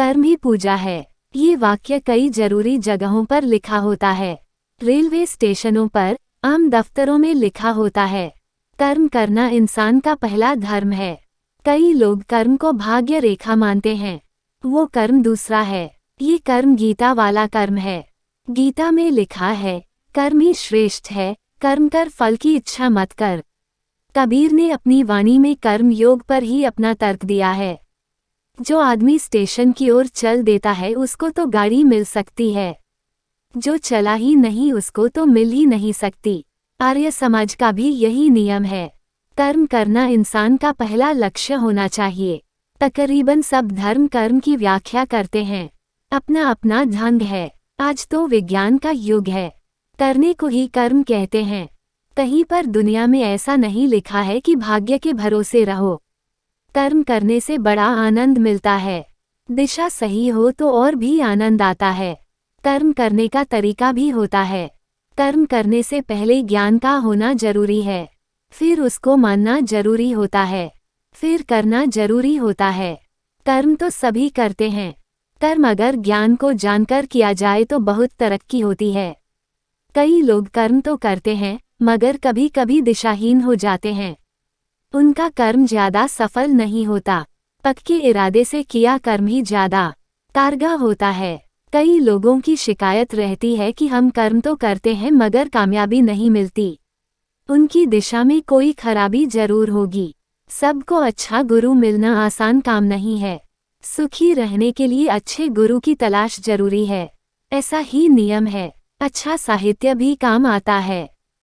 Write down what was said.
कर्म ही पूजा है। ये वाक्य कई जरूरी जगहों पर लिखा होता है। रेलवे स्टेशनों पर, आम दफ्तरों में लिखा होता है, कर्म करना इंसान का पहला धर्म है। कई लोग कर्म को भाग्य रेखा मानते हैं। वो कर्म दूसरा है। ये कर्म गीता वाला कर्म है। गीता में लिखा है, कर्म ही श्रेष्ठ है, कर्म कर फल की इच्छा मत कर। कबीर ने अपनी वाणी में कर्म योग पर ही अपना तर्क दिया है। जो आदमी स्टेशन की ओर चल देता है उसको तो गाड़ी मिल सकती है, जो चला ही नहीं उसको तो मिल ही नहीं सकती। आर्य समाज का भी यही नियम है। कर्म करना इंसान का पहला लक्ष्य होना चाहिए। तकरीबन सब धर्म कर्म की व्याख्या करते हैं। अपना अपना ढंग है। आज तो विज्ञान का युग है, करने को ही कर्म कहते हैं। कहीं पर दुनिया में ऐसा नहीं लिखा है कि भाग्य के भरोसे रहो। कर्म करने से बड़ा आनंद मिलता है। दिशा सही हो तो और भी आनंद आता है। कर्म करने का तरीका भी होता है। कर्म करने से पहले ज्ञान का होना जरूरी है, फिर उसको मानना जरूरी होता है, फिर करना जरूरी होता है। कर्म तो सभी करते हैं। कर्म अगर ज्ञान को जानकर किया जाए तो बहुत तरक्की होती है। कई लोग कर्म तो करते हैं मगर कभी कभी दिशाहीन हो जाते हैं। उनका कर्म ज्यादा सफल नहीं होता। पक्के इरादे से किया कर्म ही ज्यादा कारगर होता है। कई लोगों की शिकायत रहती है कि हम कर्म तो करते हैं मगर कामयाबी नहीं मिलती। उनकी दिशा में कोई खराबी जरूर होगी। सबको अच्छा गुरु मिलना आसान काम नहीं है। सुखी रहने के लिए अच्छे गुरु की तलाश जरूरी है। ऐसा ही नियम है। अच्छा साहित्य भी काम आता है।